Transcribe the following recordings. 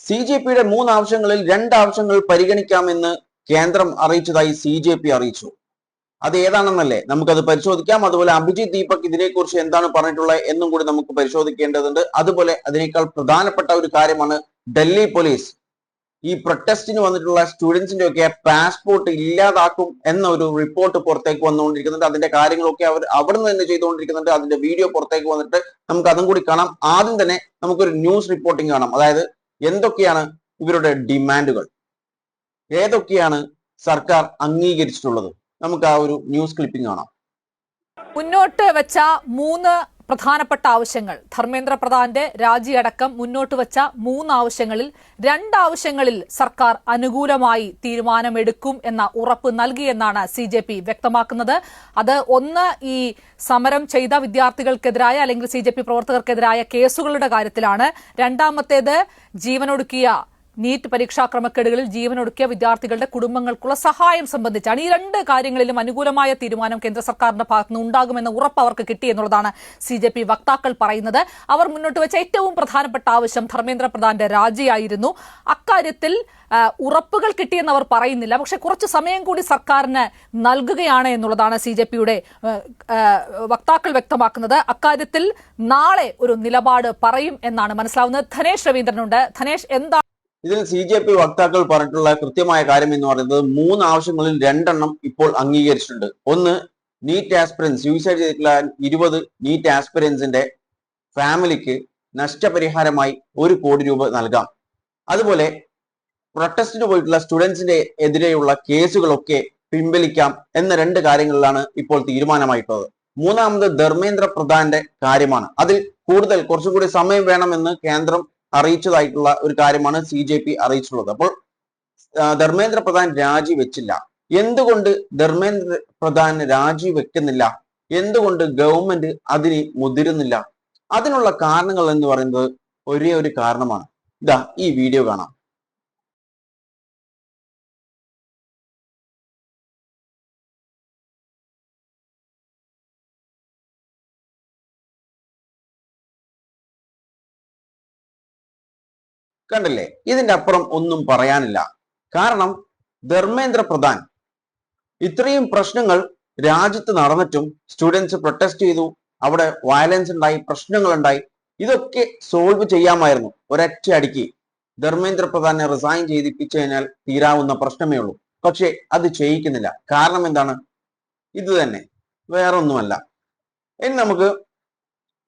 CJPയുടെ 3 ആവശ്യങ്ങളിൽ 2 ആവശ്യങ്ങൾ പരിഗണിക്കാമെന്ന് കേന്ദ്രം അറിയിച്ചതായി CJP അറിയിച്ചു. അത് ഏതാണെന്നല്ലേ നമുക്കത് പരിശോധിക്കാം. അതുപോലെ അഭിജിത് ദീപക് ഇതിനെക്കുറിച്ച് എന്താണ് പറഞ്ഞിട്ടുള്ളത് എന്നും കൂടി നമുക്ക് പരിശോധിക്കേണ്ടതുണ്ട്. അതുപോലെ അതിനേക്കാൾ പ്രധാനപ്പെട്ട ഒരു കാര്യമാണ് ഡൽഹി പോലീസ് ഈ പ്രൊട്ടസ്റ്റിന് വന്നിട്ടുള്ള സ്റ്റുഡൻസിന്റെ ഒക്കെ പാസ്പോർട്ട് ഇല്ലാതാക്കും എന്ന ഒരു റിപ്പോർട്ട് പുറത്തേക്ക് വന്നുകൊണ്ടിരിക്കുന്നുണ്ട്. അതിന്റെ കാര്യങ്ങളൊക്കെ അവർ അവിടുന്ന് തന്നെ ചെയ്തുകൊണ്ടിരിക്കുന്നുണ്ട്. അതിന്റെ വീഡിയോ പുറത്തേക്ക് വന്നിട്ട് നമുക്ക് അതും കൂടി കാണാം. ആദ്യം തന്നെ നമുക്കൊരു ന്യൂസ് റിപ്പോർട്ടിംഗ് കാണാം. അതായത് എന്തൊക്കെയാണ് ഇവരുടെ ഡിമാൻഡുകൾ, ഏതൊക്കെയാണ് സർക്കാർ അംഗീകരിച്ചിട്ടുള്ളത്. നമുക്ക് ആ ഒരു ന്യൂസ് ക്ലിപ്പിംഗ് കാണാം. മുന്നോട്ട് വെച്ച 3 പ്രധാനപ്പെട്ട ആവശ്യങ്ങൾ, ധർമ്മേന്ദ്ര പ്രധാന്റെ രാജിയടക്കം മുന്നോട്ട് വെച്ച 3 ആവശ്യങ്ങളിൽ 2 ആവശ്യങ്ങളിൽ സർക്കാർ അനുകൂലമായി തീരുമാനമെടുക്കും എന്ന ഉറപ്പ് നൽകിയെന്നാണ് CJP വ്യക്തമാക്കുന്നത്. അത് ഒന്ന്, ഈ സമരം ചെയ്ത വിദ്യാർത്ഥികൾക്കെതിരായ അല്ലെങ്കിൽ CJP പ്രവർത്തകർക്കെതിരായ കേസുകളുടെ കാര്യത്തിലാണ്. രണ്ടാമത്തേത് ജീവനൊടുക്കിയ നീറ്റ് പരീക്ഷാ ക്രമക്കേടുകളിൽ ജീവനൊടുക്കിയ വിദ്യാർത്ഥികളുടെ കുടുംബങ്ങൾക്കുള്ള സഹായം സംബന്ധിച്ചാണ്. ഈ 2 കാര്യങ്ങളിലും അനുകൂലമായ തീരുമാനം കേന്ദ്ര സർക്കാരിന്റെ ഭാഗത്തുനിന്ന് ഉണ്ടാകുമെന്ന ഉറപ്പ് അവർക്ക് കിട്ടിയെന്നുള്ളതാണ് CJP വക്താക്കൾ പറയുന്നത്. അവർ മുന്നോട്ട് വെച്ച ഏറ്റവും പ്രധാനപ്പെട്ട ആവശ്യം ധർമ്മേന്ദ്ര പ്രധാന്റെ രാജിയായിരുന്നു. അക്കാര്യത്തിൽ ഉറപ്പുകൾ കിട്ടിയെന്ന് അവർ പറയുന്നില്ല, പക്ഷെ കുറച്ച് സമയം കൂടി സർക്കാരിന് നൽകുകയാണ് എന്നുള്ളതാണ് CJPയുടെ വക്താക്കൾ വ്യക്തമാക്കുന്നത്. അക്കാര്യത്തിൽ നാളെ ഒരു നിലപാട് പറയും എന്നാണ് മനസ്സിലാവുന്നത്. ധനേഷ് രവീന്ദ്രനുണ്ട്. ധനേഷ്, എന്താണ് ഇതിൽ CJP വക്താക്കൾ പറഞ്ഞിട്ടുള്ള കൃത്യമായ കാര്യം എന്ന് പറയുന്നത് 3 ആവശ്യങ്ങളിൽ 2 എണ്ണം ഇപ്പോൾ അംഗീകരിച്ചിട്ടുണ്ട്. ഒന്ന്, നീറ്റ് ആസ്പിറൻസ് സൂയിസൈഡ് ചെയ്തിട്ടുള്ള 20 നീറ്റ് ആസ്പിറൻസിന്റെ ഫാമിലിക്ക് നഷ്ടപരിഹാരമായി 1 കോടി രൂപ നൽകാം. അതുപോലെ പ്രൊട്ടസ്റ്റിന് പോയിട്ടുള്ള സ്റ്റുഡൻസിന്റെ എതിരെയുള്ള കേസുകളൊക്കെ പിൻവലിക്കാം എന്ന 2 കാര്യങ്ങളിലാണ് ഇപ്പോൾ തീരുമാനമായിട്ടുള്ളത്. മൂന്നാമത് ധർമ്മേന്ദ്ര പ്രധാന്റെ കാര്യമാണ്. അതിൽ കുറച്ചുകൂടി സമയം വേണമെന്ന് കേന്ദ്രം അറിയിച്ചതായിട്ടുള്ള ഒരു കാര്യമാണ് CJP അറിയിച്ചിട്ടുള്ളത്. അപ്പോൾ ധർമ്മേന്ദ്ര പ്രധാൻ രാജിവെച്ചില്ല. എന്തുകൊണ്ട് ധർമ്മേന്ദ്ര പ്രധാൻ രാജിവെക്കുന്നില്ല? എന്തുകൊണ്ട് ഗവൺമെന്റ് അതിന് മുതിരുന്നില്ല? അതിനുള്ള കാരണങ്ങൾ എന്ന് പറയുന്നത് ഒരേ ഒരു കാരണമാണ്. ഇതാ ഈ വീഡിയോ കാണാം. കണ്ടില്ലേ? ഇതിന്റെ അപ്പുറം ഒന്നും പറയാനില്ല. കാരണം ധർമ്മേന്ദ്ര പ്രധാൻ ഇത്രയും പ്രശ്നങ്ങൾ രാജ്യത്ത് നടന്നിട്ടും സ്റ്റുഡൻസ് പ്രൊട്ടസ്റ്റ് ചെയ്തു, അവിടെ വയലൻസ് ഉണ്ടായി, പ്രശ്നങ്ങൾ ഉണ്ടായി. ഇതൊക്കെ സോൾവ് ചെയ്യാമായിരുന്നു ഒരൊറ്റ അടിക്ക്. ധർമ്മേന്ദ്ര പ്രധാനെ റിസൈൻ ചെയ്യിപ്പിച്ചു കഴിഞ്ഞാൽ തീരാവുന്ന പ്രശ്നമേ ഉള്ളൂ. പക്ഷെ അത് ചെയ്യിക്കുന്നില്ല. കാരണം എന്താണ്? ഇത് തന്നെ, വേറെ ഒന്നുമല്ല. ഇനി നമുക്ക്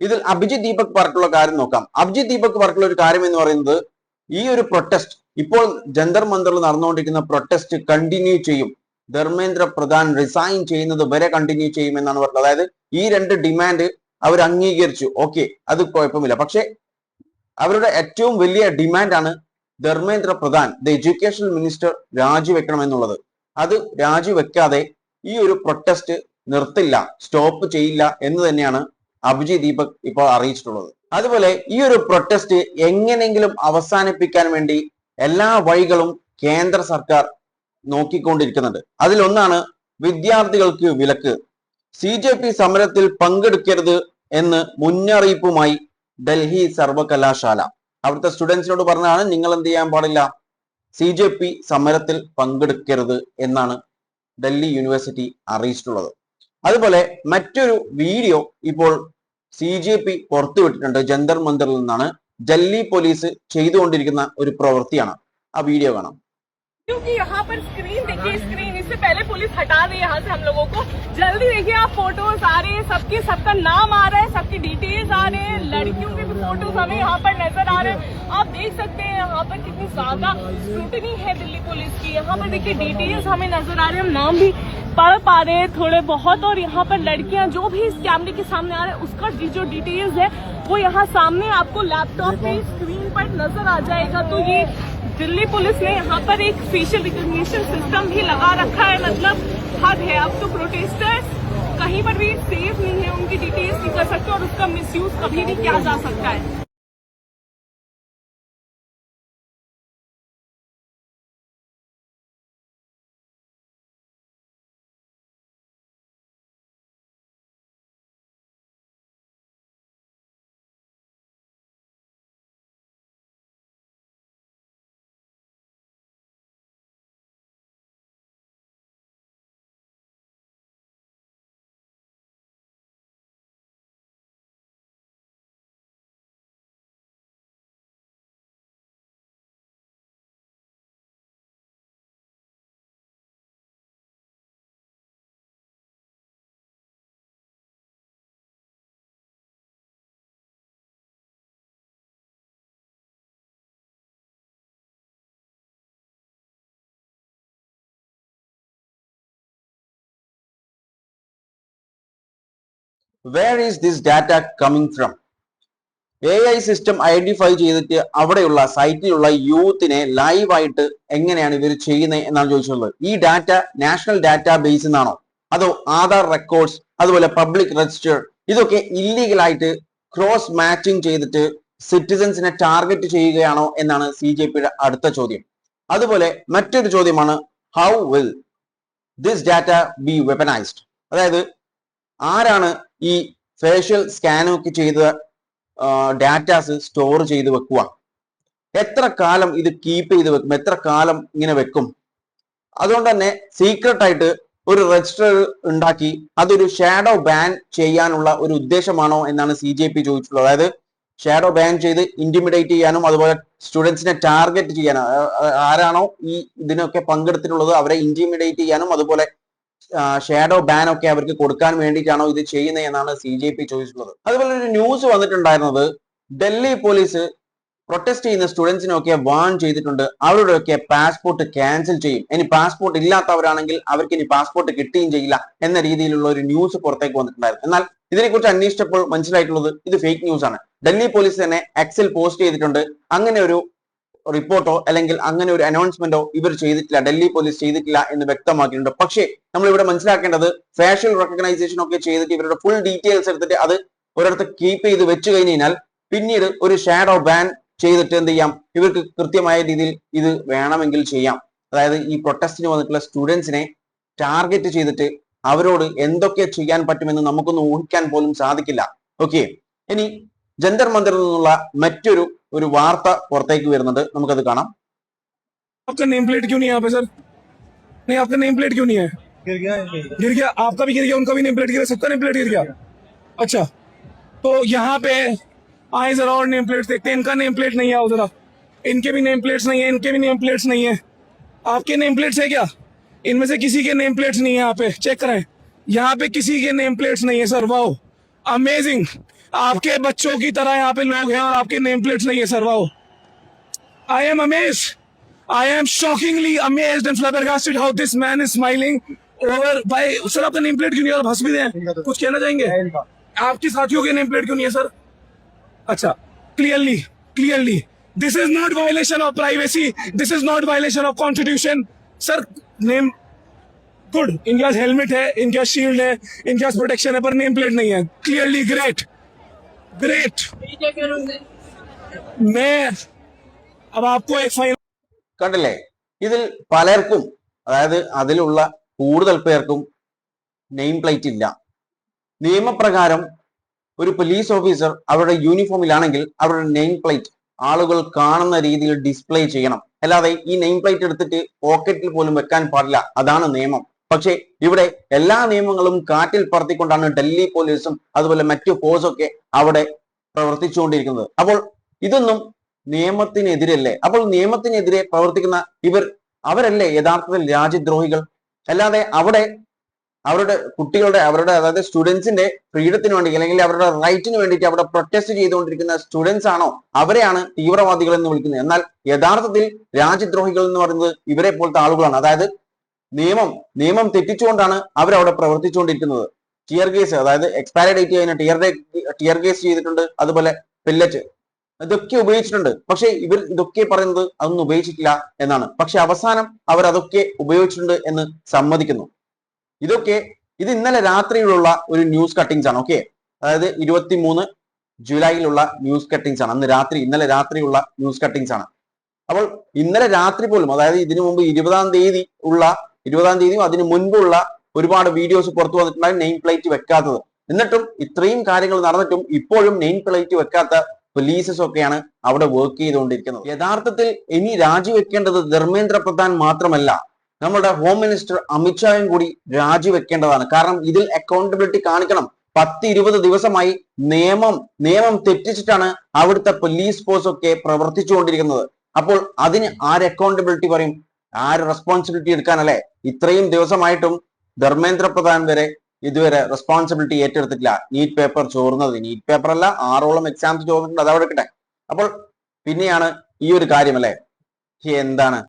ഇതിൽ അഭിജിത് ദീപക് പറഞ്ഞിട്ടുള്ള കാര്യം നോക്കാം. അഭിജിത് ദീപക് പറഞ്ഞിട്ടുള്ള ഒരു കാര്യം എന്ന് പറയുന്നത് ഈ ഒരു പ്രൊട്ടസ്റ്റ്, ഇപ്പോൾ ജന്തർ മന്ദറിൽ നടന്നുകൊണ്ടിരിക്കുന്ന പ്രൊട്ടസ്റ്റ് കണ്ടിന്യൂ ചെയ്യും. ധർമ്മേന്ദ്ര പ്രധാൻ റിസൈൻ ചെയ്യുന്നത് വരെ കണ്ടിന്യൂ ചെയ്യും എന്നാണ് പറഞ്ഞത്. അതായത് ഈ 2 ഡിമാൻഡ് അവർ അംഗീകരിച്ചു, ഓക്കെ, അത് കുഴപ്പമില്ല. പക്ഷെ അവരുടെ ഏറ്റവും വലിയ ഡിമാൻഡാണ് Dharmendra Pradhan, the education minister, രാജിവെക്കണം എന്നുള്ളത്. അത് രാജിവെക്കാതെ ഈ ഒരു പ്രൊട്ടസ്റ്റ് നിർത്തില്ല, സ്റ്റോപ്പ് ചെയ്യില്ല എന്ന് തന്നെയാണ് അഭിജിത് ദീപക് ഇപ്പോൾ അറിയിച്ചിട്ടുള്ളത്. അതുപോലെ ഈ ഒരു പ്രൊട്ടസ്റ്റ് എങ്ങനെയെങ്കിലും അവസാനിപ്പിക്കാൻ വേണ്ടി എല്ലാ വഴികളും കേന്ദ്ര സർക്കാർ നോക്കിക്കൊണ്ടിരിക്കുന്നുണ്ട്. അതിലൊന്നാണ് വിദ്യാർത്ഥികൾക്ക് വിലക്ക്. CJP സമരത്തിൽ പങ്കെടുക്കരുത് എന്ന് മുന്നറിയിപ്പുമായി ഡൽഹി സർവകലാശാല അവിടുത്തെ സ്റ്റുഡൻസിനോട് പറഞ്ഞാണ്, നിങ്ങൾ എന്ത് ചെയ്യാൻ പാടില്ല, CJP സമരത്തിൽ പങ്കെടുക്കരുത് എന്നാണ് ഡൽഹി യൂണിവേഴ്സിറ്റി അറിയിച്ചിട്ടുള്ളത്. അതുപോലെ മറ്റൊരു വീഡിയോ ഇപ്പോൾ CJP പുറത്തുവിട്ടിട്ടുണ്ട്. ജന്തർ മന്ദറിൽ നിന്നാണ്. ഡൽഹി പോലീസ് ചെയ്തുകൊണ്ടിരിക്കുന്ന ഒരു പ്രവൃത്തിയാണ്. ആ വീഡിയോ കാണാം. क्योंकि यहाँ पर स्क्रीन देखिए, स्क्रीन इससे पहले पुलिस हटा दे यहाँ से हम लोगों को। जल्दी देखिए, आप फोटोज आ रहे हैं, सबका नाम आ रहा है, सबकी डिटेल्स आ रहे हैं, लड़कियों के भी फोटोज हमें यहाँ पर नजर आ रहे हैं। आप देख सकते हैं यहाँ पर कितनी ज्यादा स्क्रूटनी है दिल्ली पुलिस की। यहाँ पर देखिए डिटेल्स हमें नजर आ रहे हैं, हम नाम भी पढ़ पा रहे हैं थोड़े बहुत। और यहाँ पर लड़कियां जो भी इस कैमरे के सामने आ रहे हैं उसका जो डिटेल्स है वो यहाँ सामने आपको लैपटॉप पे स्क्रीन पर नजर आ जाएगा। तो ये दिल्ली पुलिस ने यहाँ पर एक फेशियल रिकॉग्निशन सिस्टम भी लगा रखा है, मतलब हद है। अब तो प्रोटेस्टर्स कहीं पर भी सेफ नहीं है, उनकी डिटेल्स नहीं कर सकते और उसका मिसयूज कभी भी किया जा सकता है। Where is this data coming from? AI system identify ചെയ്തിട്ട് അവിടെയുള്ള സൈറ്റിലുള്ള യൂത്തിനെ ലൈവായിട്ട് എങ്ങനെയാണ് ഇവർ ചെയ്യുന്നത് എന്നാണ് ചോദിച്ചിട്ടുള്ളത്. ഈ ഡാറ്റ നാഷണൽ ഡാറ്റാ ബേസിൽ നിന്നാണോ അതോ ആധാർ റെക്കോർഡ്സ് അതുപോലെ പബ്ലിക് രജിസ്റ്റർ ഇതൊക്കെ ഇല്ലീഗൽ ആയിട്ട് ക്രോസ് മാച്ചിങ് ചെയ്തിട്ട് സിറ്റിസൻസിനെ ടാർഗറ്റ് ചെയ്യുകയാണോ എന്നാണ് CJPയുടെ അടുത്ത ചോദ്യം. അതുപോലെ മറ്റൊരു ചോദ്യമാണ് how will this data be weaponised? അതായത് ആരാണ് ഈ ഫേഷ്യൽ സ്കാനൊക്കെ ചെയ്ത ഡാറ്റാസ് സ്റ്റോർ ചെയ്ത് വെക്കുക? എത്ര കാലം ഇത് കീപ്പ് ചെയ്ത് വെക്കും? എത്ര കാലം ഇങ്ങനെ വെക്കും? അതുകൊണ്ട് തന്നെ സീക്രട്ട് ആയിട്ട് ഒരു രജിസ്റ്റർ ഉണ്ടാക്കി അതൊരു ഷാഡോ ബാൻ ചെയ്യാനുള്ള ഒരു ഉദ്ദേശമാണോ എന്നാണ് CJP ചോദിച്ചിട്ടുള്ളത്. അതായത് ഷാഡോ ബാൻ ചെയ്ത് ഇന്റിമിഡേറ്റ് ചെയ്യാനും അതുപോലെ സ്റ്റുഡൻസിനെ ടാർഗറ്റ് ചെയ്യാനും ആരാണോ ഈ ഇതിനൊക്കെ പങ്കെടുത്തിട്ടുള്ളത് അവരെ ഇന്റിമിഡേറ്റ് ചെയ്യാനും അതുപോലെ ഷാഡോ ബാൻ ഒക്കെ അവർക്ക് കൊടുക്കാൻ വേണ്ടിയിട്ടാണോ ഇത് ചെയ്യുന്നത് എന്നാണ് CJP ചോദിച്ചിട്ടുള്ളത്. അതുപോലെ ഒരു ന്യൂസ് വന്നിട്ടുണ്ടായിരുന്നത് ഡൽഹി പോലീസ് പ്രൊട്ടസ്റ്റ് ചെയ്യുന്ന സ്റ്റുഡൻസിനൊക്കെ വാൺ ചെയ്തിട്ടുണ്ട്, അവരുടെയൊക്കെ പാസ്പോർട്ട് ക്യാൻസൽ ചെയ്യും. ഇനി പാസ്പോർട്ട് ഇല്ലാത്തവരാണെങ്കിൽ അവർക്ക് ഇനി പാസ്പോർട്ട് കിട്ടുകയും ചെയ്യില്ല എന്ന രീതിയിലുള്ള ഒരു ന്യൂസ് പുറത്തേക്ക് വന്നിട്ടുണ്ടായിരുന്നു. എന്നാൽ ഇതിനെക്കുറിച്ച് അന്വേഷിച്ചപ്പോൾ മനസ്സിലായിട്ടുള്ളത് ഇത് ഫേക്ക് ന്യൂസ് ആണ്. ഡൽഹി പോലീസ് തന്നെ എക്സിൽ പോസ്റ്റ് ചെയ്തിട്ടുണ്ട്. അങ്ങനെ ഒരു റിപ്പോർട്ടോ അല്ലെങ്കിൽ അങ്ങനെ ഒരു അനൗൺസ്മെന്റോ ഇവർ ചെയ്തിട്ടില്ല, ഡൽഹി പോലീസ് ചെയ്തിട്ടില്ല എന്ന് വ്യക്തമാക്കിയിട്ടുണ്ട്. പക്ഷേ നമ്മൾ ഇവിടെ മനസ്സിലാക്കേണ്ടത് ഫേഷ്യൽ റെക്കഗ്നൈസേഷൻ ഒക്കെ ചെയ്തിട്ട് ഇവരുടെ ഫുൾ ഡീറ്റെയിൽസ് എടുത്തിട്ട് അത് ഒരിടത്ത് കീപ്പ് ചെയ്ത് വെച്ച് കഴിഞ്ഞാൽ പിന്നീട് ഒരു ഷാഡോ ബാൻ ചെയ്തിട്ട് എന്ത് ചെയ്യാം, ഇവർക്ക് കൃത്യമായ രീതിയിൽ ഇത് വേണമെങ്കിൽ ചെയ്യാം. അതായത് ഈ പ്രൊട്ടസ്റ്റിന് വന്നിട്ടുള്ള സ്റ്റുഡൻസിനെ ടാർഗറ്റ് ചെയ്തിട്ട് അവരോട് എന്തൊക്കെ ചെയ്യാൻ പറ്റുമെന്ന് നമുക്കൊന്നും ഊഹിക്കാൻ പോലും സാധിക്കില്ല. ഓക്കെ, ഇനി ജന്തർ മന്ദിറിൽ നിന്നുള്ള മറ്റൊരു വാർത്ത പുറത്തേക്ക് വരുന്നുണ്ട്, നമുക്കത് കാണാം. आपका नेम प्लेट क्यों नहीं है यहाँ पे सर? नहीं, आपका नेम प्लेट क्यों नहीं है? गिर गया, आपका भी गिर गया, उनका भी नेम प्लेट गिरा, सबका नेम प्लेट गिर गया. अच्छा, तो यहाँ पे आए जरा और नेम प्लेट देखते हैं. इनका नेम प्लेट नहीं है, जरा इनके भी नेम प्लेट्स नहीं है, इनके भी नेम प्लेट्स नहीं है. आपके नेम प्लेट्स है क्या? इनमें से किसी के नेम प्लेट्स नहीं है. यहाँ पे चेक कराएं, यहाँ पे किसी के नेम प्लेट्स नहीं है सर. Wow, amazing. आपके बच्चों की तरह यहाँ पे लोग हैं और आपके नेम प्लेट्स नहीं है sir. Wow, I am amazed. I am shockingly amazed and flabbergasted how this man is smiling over by. Sir आपका नेम प्लेट क्यों नहीं है? आप हंस भी रहे हैं, कुछ कहना चाहेंगे? आपके साथियों के नेम प्लेट क्यों नहीं है सर? अच्छा, clearly this is not violation of privacy, this is not violation of constitution. Sir name good, इनके पास हेलमेट है, इनके पास शील्ड है, इनके पास प्रोटेक्शन है, पर नेम प्लेट नहीं है. Clearly great. मैं अब आपको एक फाइनल കണ്ടില്ലേ, ഇതിൽ പലർക്കും അതായത് അതിലുള്ള കൂടുതൽ പേർക്കും നെയിം പ്ലേറ്റ് ഇല്ല. നിയമപ്രകാരം ഒരു പോലീസ് ഓഫീസർ അവരുടെ യൂണിഫോമിലാണെങ്കിൽ അവരുടെ നെയിം പ്ലേറ്റ് ആളുകൾ കാണുന്ന രീതിയിൽ ഡിസ്പ്ലേ ചെയ്യണം. അല്ലാതെ ഈ നെയിം പ്ലേറ്റ് എടുത്തിട്ട് പോക്കറ്റിൽ പോലും വെക്കാൻ പാടില്ല, അതാണ് നിയമം. പക്ഷേ ഇവിടെ എല്ലാ നിയമങ്ങളും കാറ്റിൽ പറത്തിക്കൊണ്ടാണ് ഡൽഹി പോലീസും അതുപോലെ മറ്റു ഫോഴ്സൊക്കെ അവിടെ പ്രവർത്തിച്ചുകൊണ്ടിരിക്കുന്നത്. അപ്പോൾ ഇതൊന്നും നിയമത്തിനെതിരല്ലേ? അപ്പോൾ നിയമത്തിനെതിരെ പ്രവർത്തിക്കുന്ന അവരല്ലേ യഥാർത്ഥത്തിൽ രാജ്യദ്രോഹികൾ? അല്ലാതെ അവിടെ അവരുടെ കുട്ടികളുടെ അതായത് സ്റ്റുഡൻസിന്റെ ഫ്രീഡത്തിന് വേണ്ടി അല്ലെങ്കിൽ അവരുടെ റൈറ്റിന് വേണ്ടിയിട്ട് അവിടെ പ്രൊട്ടസ്റ്റ് ചെയ്തുകൊണ്ടിരിക്കുന്ന സ്റ്റുഡൻസ് ആണോ അവരെയാണ് തീവ്രവാദികൾ എന്ന് വിളിക്കുന്നത്? എന്നാൽ യഥാർത്ഥത്തിൽ രാജ്യദ്രോഹികൾ എന്ന് പറയുന്നത് ഇവരെ പോലത്തെ ആളുകളാണ്. അതായത് നിയമം തെറ്റിച്ചുകൊണ്ടാണ് അവരവിടെ പ്രവർത്തിച്ചുകൊണ്ടിരിക്കുന്നത്. ടിയർ കേസ്, അതായത് എക്സ്പയറി ഡേറ്റ് കഴിഞ്ഞ ടിയർ കേസ് ചെയ്തിട്ടുണ്ട്, അതുപോലെ പെല്ലറ്റ് ഇതൊക്കെ ഉപയോഗിച്ചിട്ടുണ്ട്. പക്ഷെ ഇവർ ഇതൊക്കെ പറയുന്നത് അതൊന്നും ഉപയോഗിച്ചിട്ടില്ല എന്നാണ്. പക്ഷെ അവസാനം അവർ അതൊക്കെ ഉപയോഗിച്ചിട്ടുണ്ട് എന്ന് സമ്മതിക്കുന്നു. ഇത് ഇന്നലെ രാത്രിയിലുള്ള ഒരു ന്യൂസ് കട്ടിങ്സ് ആണ്. ഓക്കെ, അതായത് 23 ജൂലൈയിലുള്ള ന്യൂസ് കട്ടിങ്സ് ആണ്. ഇന്നലെ രാത്രിയുള്ള ന്യൂസ് കട്ടിങ്സ് ആണ്. അപ്പോൾ ഇന്നലെ രാത്രി പോലും, അതായത് ഇതിനു മുമ്പ് 20-ാം തീയതിയും അതിനു മുൻപുള്ള ഒരുപാട് വീഡിയോസ് പുറത്തു വന്നിട്ടുണ്ടായി നെയിം പ്ലേറ്റ് വെക്കാത്തത്. എന്നിട്ടും ഇത്രയും കാര്യങ്ങൾ നടന്നിട്ടും ഇപ്പോഴും നെയിം പ്ലേറ്റ് വെക്കാത്ത പോലീസസ് ഒക്കെയാണ് അവിടെ വർക്ക് ചെയ്തുകൊണ്ടിരിക്കുന്നത്. യഥാർത്ഥത്തിൽ ഇനി രാജിവെക്കേണ്ടത് ധർമ്മേന്ദ്ര പ്രധാൻ മാത്രമല്ല, നമ്മുടെ ഹോം മിനിസ്റ്റർ അമിത്ഷായും കൂടി രാജിവെക്കേണ്ടതാണ്. കാരണം ഇതിൽ അക്കൗണ്ടബിലിറ്റി കാണിക്കണം. 10-20 ദിവസമായി നിയമം തെറ്റിച്ചിട്ടാണ് അവിടുത്തെ പോലീസ് ഫോഴ്സ് ഒക്കെ പ്രവർത്തിച്ചുകൊണ്ടിരിക്കുന്നത്. അപ്പോൾ അതിന് ആര് അക്കൗണ്ടബിലിറ്റി പറയും? ആര് റെസ്പോൺസിബിലിറ്റി എടുക്കാനല്ലേ? ഇത്രയും ദിവസമായിട്ടും ധർമ്മേന്ദ്ര പ്രധാൻ വരെ ഇതുവരെ റെസ്പോൺസിബിലിറ്റി ഏറ്റെടുത്തിട്ടില്ല. നീറ്റ് പേപ്പർ ചോർന്നത്, നീറ്റ് പേപ്പർ അല്ല 6ഓളം എക്സാംസ് ചോർന്നിട്ടുണ്ട്, അതവിടെ കിട്ടെ. അപ്പോൾ പിന്നെയാണ് ഈ ഒരു കാര്യം അല്ലേ? എന്താണ്